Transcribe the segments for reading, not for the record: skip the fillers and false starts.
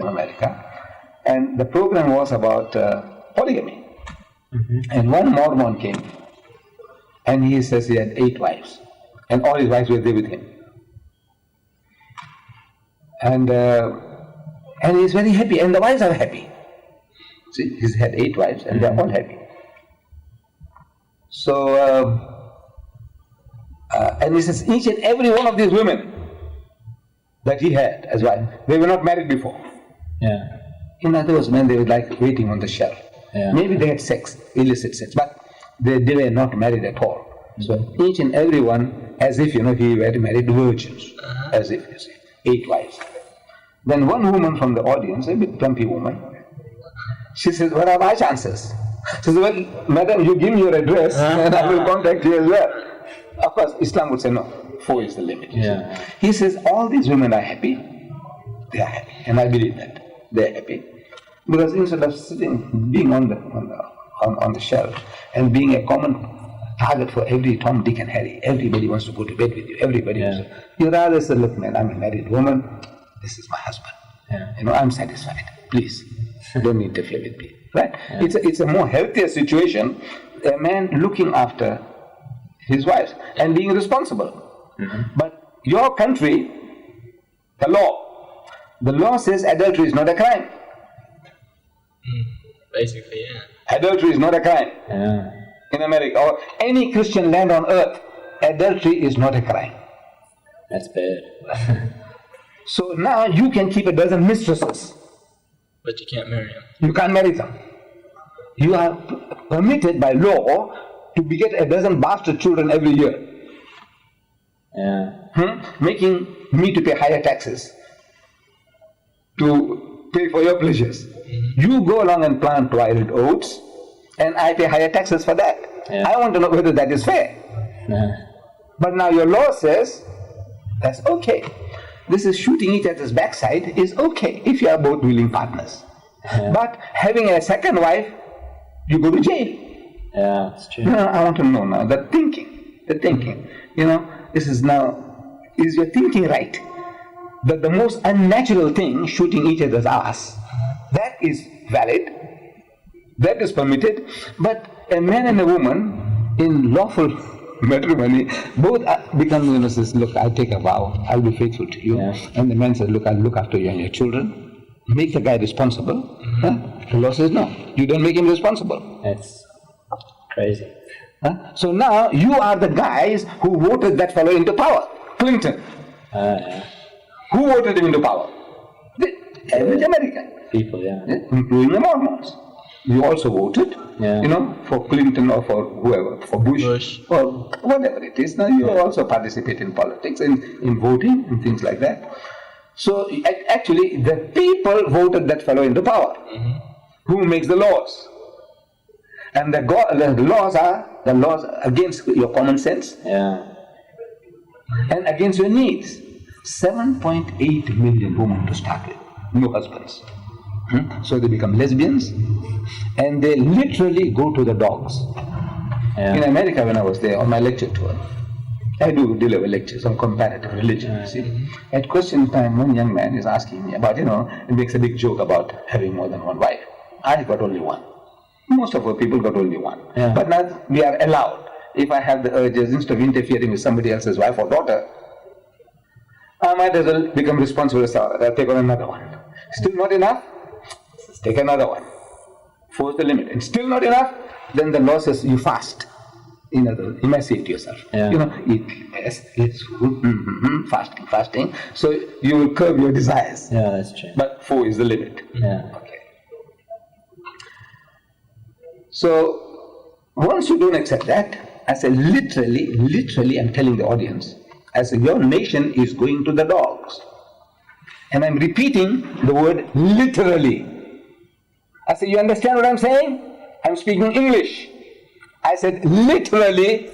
from America, and the program was about polygamy. And one Mormon came, and he says he had 8 wives, and all his wives were there with him. And he's very happy, and the wives are happy. See, he's had 8 wives, and they're all happy. So, and he says each and every one of these women that he had as wife, they were not married before. Yeah. In other words, men, they were like waiting on the shelf. Yeah. Maybe they had sex, illicit sex, but they were not married at all. So each and every one, as if, he were married virgins, as if, 8 wives. Then one woman from the audience, a bit plumpy woman, she says, what are my chances? She says, well, madam, you give me your address and I will contact you as well. Of course, Islam would say no, 4 is the limit. Yeah. He says, all these women are happy, they are happy, and I believe that they are happy. Because instead of being on the shelf and being a common target for every Tom, Dick and Harry, everybody wants to go to bed with you, everybody wants to, you rather say, look man, I'm a married woman, this is my husband. Yeah. I'm satisfied. Please, don't interfere with me. Right? Yeah. It's a more healthier situation, a man looking after his wives and being responsible. But your country, the law says adultery is not a crime. Basically, yeah. Adultery is not a crime. Yeah. In America or any Christian land on earth, adultery is not a crime. That's bad. So now you can keep a dozen mistresses. But you can't marry them. You can't marry them. You are permitted by law to beget a dozen bastard children every year. Yeah. Making me to pay higher taxes to pay for your pleasures. You go along and plant wild oats and I pay higher taxes for that. Yeah. I want to know whether that is fair. Yeah. But now your law says that's okay. This is shooting each other's backside is okay if you are both willing partners. Yeah. But having a second wife, you go to jail. Yeah, that's true. I want to know now, the thinking. This is now, is your thinking right? That the most unnatural thing, shooting each other's ass, that is valid, that is permitted, but a man and a woman in lawful matrimony, both become, says, look, I'll take a vow, I'll be faithful to you. Yeah. And the man says, look, I'll look after you and your children. Make the guy responsible. The law says, no, you don't make him responsible. That's crazy. So now you are the guys who voted that fellow into power, Clinton. Yeah. Who voted him into power? The average American. People, yeah. Including the Mormons. You also voted, yeah. For Clinton or for whoever, for Bush. Or whatever it is. Now you also participate in politics and in voting and things like that. So actually the people voted that fellow into power. Who makes the laws? And the laws are the laws against your common sense. Yeah. And against your needs. 7.8 million women to start with, no husbands. So they become lesbians and they literally go to the dogs. Yeah. In America, when I was there on my lecture tour, I do deliver lectures on comparative religion, you see. At question time, one young man is asking me about, and makes a big joke about having more than one wife. I got only one. Most of our people got only one. Yeah. But now we are allowed. If I have the urges, instead of interfering with somebody else's wife or daughter, I might as well become responsible, take on another one. Still not enough? Take another one. Force the limit. And still not enough? Then the law says you fast. In other words, emancipate yourself. Yeah. Eat less, eat food, fasting. So you will curb your desires. Yeah, that's true. But 4 is the limit. Yeah. Okay. So once you don't accept that, I say literally, I'm telling the audience, I say your nation is going to the dogs. And I'm repeating the word literally. I say, you understand what I'm saying? I'm speaking English. I said literally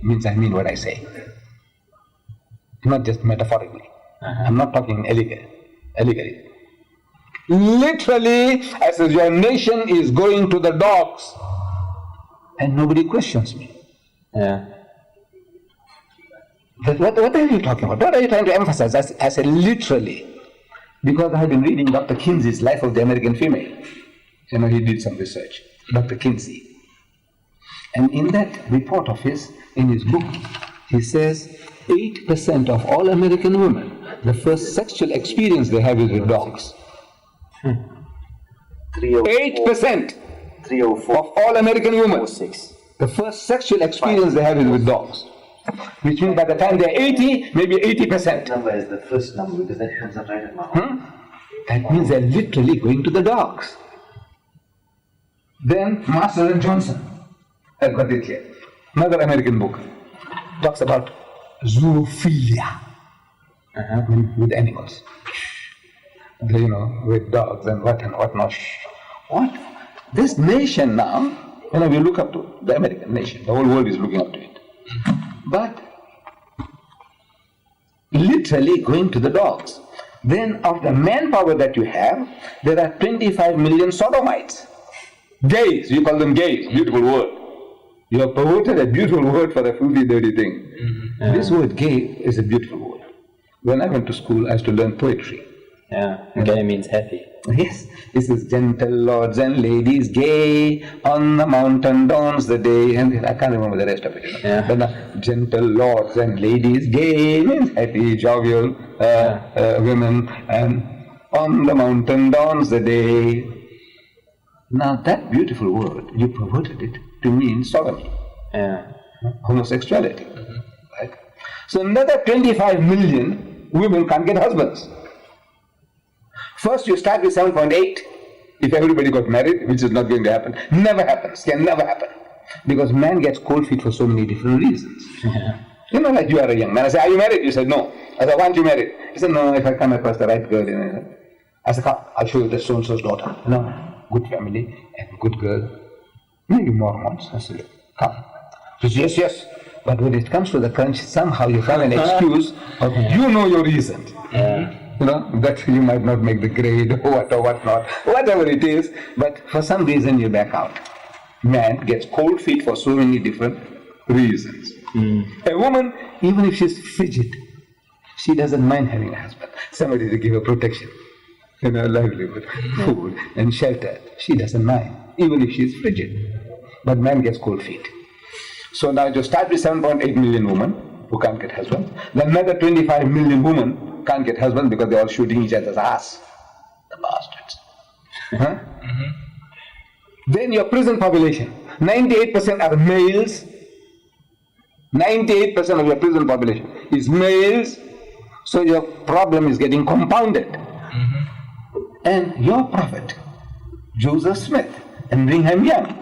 means I mean what I say. Not just metaphorically. I'm not talking allegory. Literally, I said, your nation is going to the dogs. And nobody questions me. Yeah. But what are you talking about? What are you trying to emphasize? I said literally. because I have been reading Dr. Kinsey's Life of the American Female. You know, he did some research, Dr. Kinsey. And in that report of his, in his book, he says 8% of all American women, the first sexual experience they have is with dogs. 8% 304 of all American women, 06. the first sexual experience they have is with dogs. Which means by the time they're 80, maybe 80%. Number is the first number because that comes up right at my heart. That means they're literally going to the dogs. Then Master and Johnson, I've got it here. Another American book talks about zoophilia with animals. You know, with dogs and what not. What? This nation now, you know, we look up to the American nation. The whole world is looking up to it. But literally going to the dogs. Then of the manpower that you have, there are 25 million sodomites. Gays, you call them gays, beautiful word. You have perverted a beautiful word for a filthy, dirty thing. This word gay is a beautiful word. When I went to school, I used to learn poetry. Yeah, gay means happy. Yes, this is gentle lords and ladies gay, on the mountain dawns the day, and I can't remember the rest of it. Yeah. But gentle lords and ladies gay means happy, jovial women, and on the mountain dawns the day. Now that beautiful word, you perverted it to mean sodomy, homosexuality. Right? So another 25 million women can't get husbands. First you start with 7.8, if everybody got married, which is not going to happen. Never happens, can never happen. Because man gets cold feet for so many different reasons. You know, like you are a young man. I say, are you married? You said, no. I said, why aren't you married? He said, no, if I come across the right girl. You know. I said, come, I'll show you the so-and-so's daughter. You know, good family and good girl. Maybe Mormons. I said, come. He says, yes, yes. But when it comes to the crunch, somehow you find an excuse of you know your reason. You know, that you might not make the grade or what not, whatever it is, but for some reason you back out. Man gets cold feet for so many different reasons. A woman, even if she's frigid, she doesn't mind having a husband, somebody to give her protection, you know, livelihood, food and shelter. She doesn't mind, even if she's frigid. But man gets cold feet. So now you start with 7.8 million women who can't get husbands. Then another 25 million women can't get husbands because they're all shooting each other's ass. The bastards. Then your prison population, 98% are males. 98% of your prison population is males. So your problem is getting compounded. And your prophet, Joseph Smith and Brigham Young,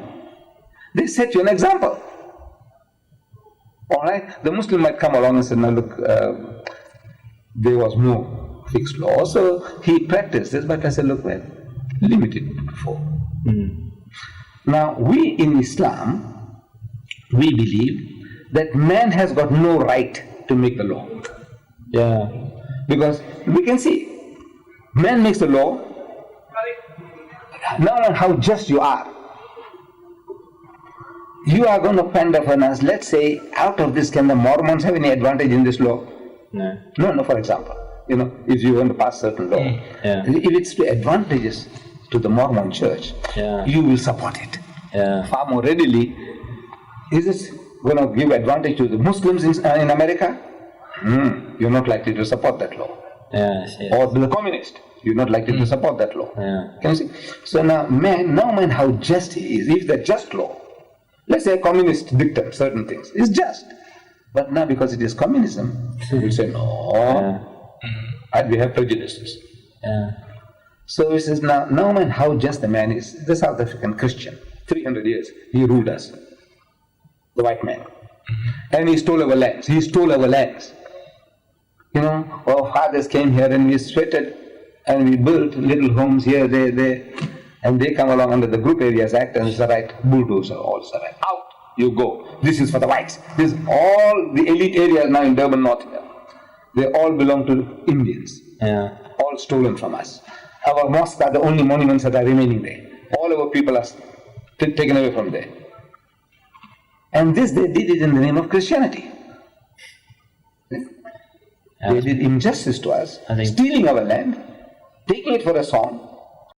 they set you an example. All right, the Muslim might come along and say, now look, there was no fixed law, so he practiced this, but I said, look, well, limited to 4. Now, we in Islam, we believe that man has got no right to make the law. Yeah. Because we can see, man makes the law, no matter how just you are going to pander for us. Let's say, out of this, can the Mormons have any advantage in this law? No, for example, you know, if you want to pass certain law, if it's to advantages to the Mormon church, you will support it far more readily. Is it going to give advantage to the Muslims in America? You're not likely to support that law. Or to the communist, you're not likely to support that law. Can you see? So now man, how just he is. If the just law, let's say a communist dictates certain things, it's just. But now because it is communism, we say, no, and we have prejudices. So he says, now, no man, how just the man is. The South African Christian, 300 years, he ruled us, the white man. And he stole our lands. You know, our fathers came here and we sweated and we built little homes here, there. And they come along under the Group Areas Act and it's the right, bulldozer, all the right. Out you go. This is for the whites. This all the elite areas now in Durban North here. They all belong to Indians. All stolen from us. Our mosques are the only monuments that are remaining there. All our people are taken away from there. And this they did it in the name of Christianity. They did injustice to us, stealing our land. taking it for a song,